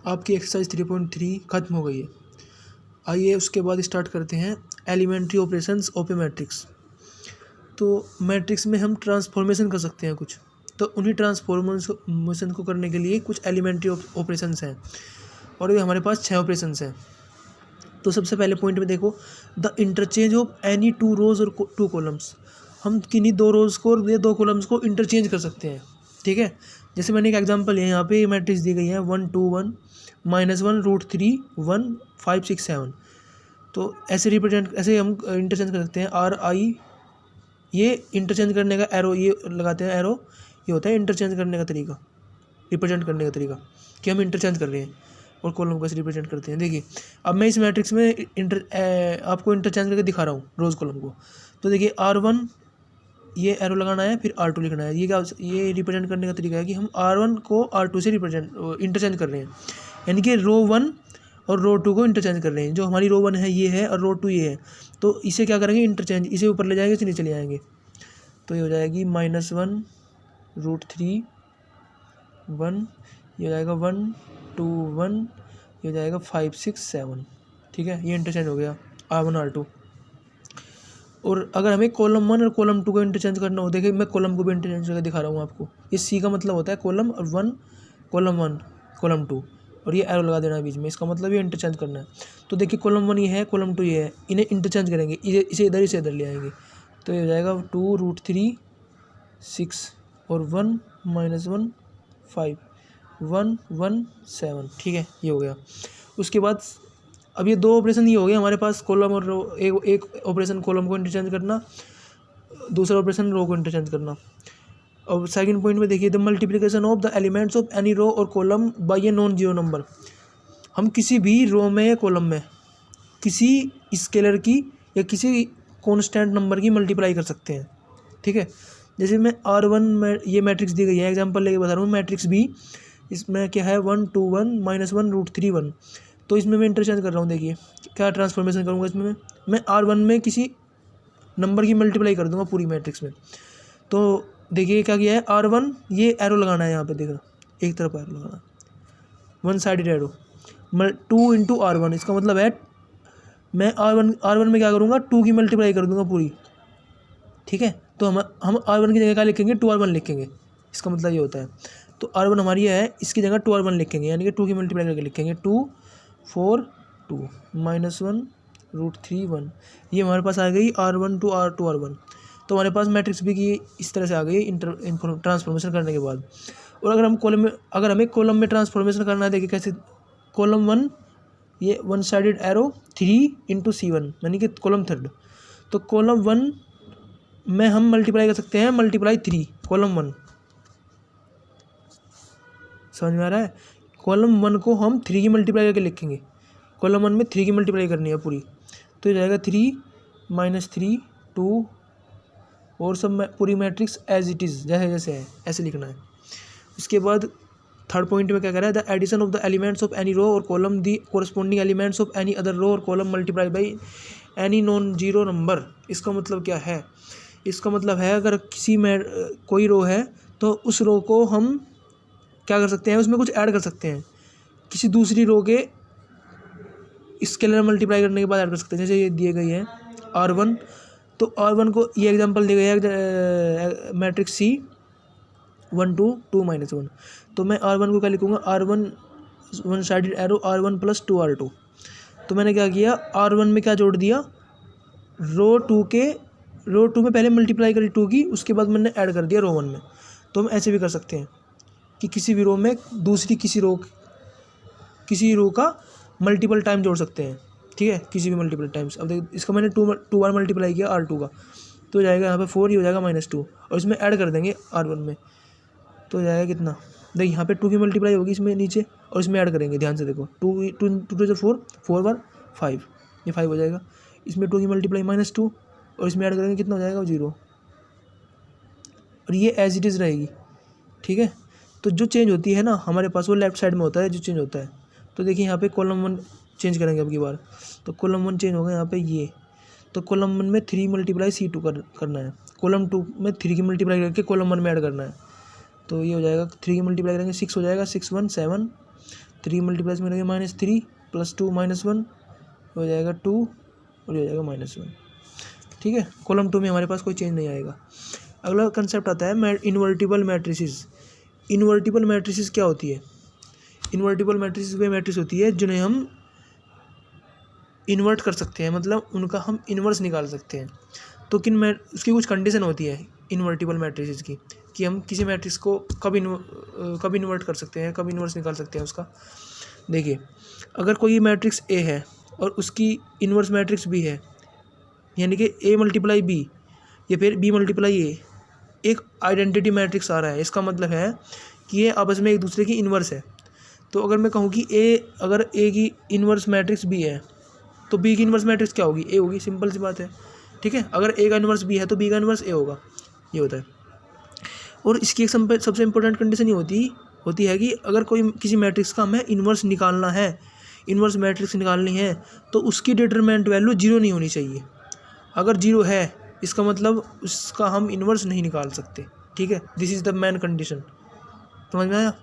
आपकी एक्सरसाइज 3.3 खत्म हो गई है। आइए उसके बाद स्टार्ट करते हैं elementary operations of a matrix. तो मैट्रिक्स में हम ट्रांसफॉर्मेशन कर सकते हैं कुछ, तो उन्हीं ट्रांसफॉर्मेशन को करने के लिए कुछ एलिमेंट्री ऑपरेशंस हैं और ये हमारे पास 6 ऑपरेशंस हैं। तो सबसे पहले पॉइंट में देखो, द इंटरचेंज ऑफ एनी 2 रोज और 2 कॉलम्स। हम किन्हीं 2 रोज को और 2 कॉलम्स को इंटरचेंज कर सकते हैं, ठीक है। जैसे मैंने एक एग्जांपल लिया, यहाँ पे मैट्रिक्स दी गई है 1 2 1 -1 √3 1 5 6 7। तो ऐसे हम इंटरचेंज कर सकते हैं। आर आई, ये इंटरचेंज करने का एरो, ये लगाते हैं एरो, ये होता है इंटरचेंज करने का तरीका, रिप्रेजेंट करने का तरीका कि हम इंटरचेंज कर रहे हैं। और कॉलम कैसे रिप्रेजेंट करते हैं, देखिए अब मैं इस मैट्रिक्स में आपको इंटरचेंज करके दिखा रहा हूँ रोज कॉलम को। तो देखिए R1, ये एरो लगाना है, फिर R2 लिखना है। ये रिप्रेजेंट करने का तरीका है कि हम R1 को R2 से इंटरचेंज कर रहे हैं, यानी कि रो 1 और रो 2 को इंटरचेंज कर रहे हैं। जो हमारी रो 1 है ये है और रो 2 ये है, तो इसे क्या करेंगे, इंटरचेंज, इसे ऊपर ले जाएंगे, इसे नीचे ले आएंगे। तो ये हो जाएगी -1 √3 1, ये हो जाएगा 1 2 1, ये हो जाएगा 5 6 7, ठीक है। ये इंटरचेंज हो गया R1 R2। और अगर हमें कॉलम 1 और कॉलम 2 को इंटरचेंज करना हो, देखिए मैं कॉलम को भी इंटरचेंज करके दिखा रहा हूँ आपको। ये C का मतलब होता है कॉलम और 1 कॉलम 2, और ये एरो लगा देना है बीच में, इसका मतलब ये इंटरचेंज करना है। तो देखिए कॉलम 1 ये है, कॉलम 2 ये है, इन्हें इंटरचेंज करेंगे, इसे इधर ले आएंगे। तो ये हो जाएगा 2 √3 6 और 1 -1 5 1 1 7, ठीक है, ये हो गया। उसके बाद अब ये 2 ऑपरेशन ये हो गए हमारे पास, कॉलम और रो। एक ऑपरेशन कॉलम को इंटरचेंज करना, दूसरा ऑपरेशन रो को इंटरचेंज करना। और सेकंड पॉइंट में देखिए, the multiplication of the elements of any row और column by a non zero number. हम किसी भी रो में या कॉलम में किसी स्केलर की या किसी कांस्टेंट नंबर की मल्टीप्लाई कर सकते हैं, ठीक है। जैसे मैं R1 में ये मैट्रिक्स दी गई है, एग्जांपल लेके बता रहा हूँ। मैट्रिक्स भी, इसमें क्या है 1 2 1 -1 √3 1। तो इसमें मैं इंटरचेंज कर रहा हूँ। देखिए क्या ट्रांसफॉर्मेशन करूँगा इसमें मैं R1 में किसी नंबर की मल्टीप्लाई कर दूंगा पूरी मैट्रिक्स में। तो देखिए क्या किया है, R1, ये एरो लगाना है यहाँ पे, देखो एक तरफ एरो लगाना, 1 साइडेड एरो, 2 × R1। इसका मतलब है मैं R1 में क्या करूँगा, 2 की मल्टीप्लाई कर दूंगा पूरी, ठीक है। तो हम R1 की जगह क्या लिखेंगे, 2R1 लिखेंगे, इसका मतलब ये होता है। तो R1 हमारी है, इसकी जगह 2R1 लिखेंगे, यानी कि 2 की मल्टीप्लाई करके लिखेंगे। 2 4 2 -1 √3 1, ये हमारे पास आ गई R1 to R2 R1। तो हमारे पास मैट्रिक्स भी की इस तरह से आ गई ट्रांसफॉर्मेशन करने के बाद। और अगर हमें कॉलम में ट्रांसफॉर्मेशन करना है, देखिए कैसे, कॉलम 1 ये 1 साइडेड एरो 3 × C1, यानी कि कॉलम 3। तो कॉलम 1 में हम मल्टीप्लाई कर सकते हैं, मल्टीप्लाई 3 कॉलम 1, समझ में आ रहा है। कॉलम 1 को हम 3 की मल्टीप्लाई करके लिखेंगे, कॉलम 1 में 3 की मल्टीप्लाई करनी है पूरी। तो ये जाएगा 3 -3 2, और सब पूरी मैट्रिक्स एज इट इज़, जैसे जैसे है ऐसे लिखना है। उसके बाद थर्ड पॉइंट में क्या कह रहा है, the addition of the elements of any row और column the corresponding elements of any other row और column multiply by any non zero number. इसका मतलब क्या है, इसका मतलब है अगर किसी में कोई रो है तो उस रो को हम क्या कर सकते हैं, उसमें कुछ ऐड कर सकते हैं, किसी दूसरी रो के स्केलर मल्टीप्लाई करने के बाद ऐड कर सकते हैं। जैसे ये दिए गई है R1, तो R1 को ये एग्जांपल दिया गया है मैट्रिक्स C 1 2 2 -1। तो मैं R1 को क्या लिखूँगा, R1 1 sided arrow R1 + 2 R2। तो मैंने क्या किया, R1 में क्या जोड़ दिया, रो 2 में पहले मल्टीप्लाई करी 2 की, उसके बाद मैंने ऐड कर दिया रो 1 में। तो हम ऐसे भी कर सकते हैं कि किसी भी रो में दूसरी किसी रो का मल्टीपल टाइम जोड़ सकते हैं, ठीक है, किसी भी मल्टीपल टाइम्स। अब देखिए इसका मैंने 2 बार मल्टीप्लाई किया R2 का, तो हो जाएगा यहाँ पे 4, ये हो जाएगा -2, और इसमें ऐड कर देंगे R1 में, तो हो जाएगा कितना, देखिए यहाँ पे 2 की मल्टीप्लाई होगी इसमें नीचे, और इसमें ऐड करेंगे, ध्यान से देखो, 2 2 से 4 बार 5, ये 5 हो जाएगा। इसमें 2 की मल्टीप्लाई -2, और इसमें ऐड करेंगे, कितना हो जाएगा, 0, और ये एज इट इज़ रहेगी, ठीक है। तो जो चेंज होती है ना हमारे पास, वो लेफ्ट साइड में होता है जो चेंज होता है। तो देखिए यहाँ पे कॉलम 1 चेंज करेंगे अब की बार, तो कॉलम 1 चेंज होगा यहाँ पे ये। तो कॉलम 1 में 3 × C2 करना है, कॉलम 2 में 3 की मल्टीप्लाई करके कॉलम 1 में ऐड करना है। तो ये हो जाएगा 3 की मल्टीप्लाई करेंगे 6 हो जाएगा, 6 1 7, 3 मल्टीप्लाई में लगेगा -3 + 2 -1 हो जाएगा 2 और ये हो जाएगा -1। ठीक है, कॉलम 2 में हमारे पास कोई चेंज नहीं आएगा। अगला कंसेप्ट आता है इन्वर्टिबल मैट्रिसेस। इन्वर्टिबल मैट्रिसेस क्या होती है? इन्वर्टिबल मैट्रिसेस वे मैट्रिक्स होती है जिन्हें हम इन्वर्ट कर सकते हैं, मतलब उनका हम इन्वर्स निकाल सकते हैं। तो उसकी कुछ कंडीशन होती है इन्वर्टिबल मैट्रिसेस की, कि हम किसी मैट्रिक्स को कब इन्वर्ट कर सकते हैं, कब इन्वर्स निकाल सकते हैं उसका। देखिए, अगर कोई मैट्रिक्स ए है और उसकी इन्वर्स मैट्रिक्स बी है, यानी कि ए मल्टीप्लाई बी या फिर बी मल्टीप्लाई ए, एक आइडेंटिटी मैट्रिक्स आ रहा है, इसका मतलब है कि ये आपस में एक दूसरे की इन्वर्स है। तो अगर मैं कहूँ कि अगर ए की इन्वर्स मैट्रिक्स बी है तो बी की इन्वर्स मैट्रिक्स क्या होगी? ए होगी, सिंपल सी बात है। ठीक है, अगर ए का इन्वर्स बी है तो बी का इन्वर्स ए होगा, ये होता है। और इसकी एक सबसे इंपॉर्टेंट कंडीशन ये होती है कि अगर कोई किसी मैट्रिक्स का हमें इन्वर्स निकालना है, इन्वर्स मैट्रिक्स निकालनी है, तो उसकी डिटरमिनेंट वैल्यू 0 नहीं होनी चाहिए। अगर 0 है इसका मतलब उसका हम इन्वर्स नहीं निकाल सकते। ठीक है, this is the main condition. समझ में आया?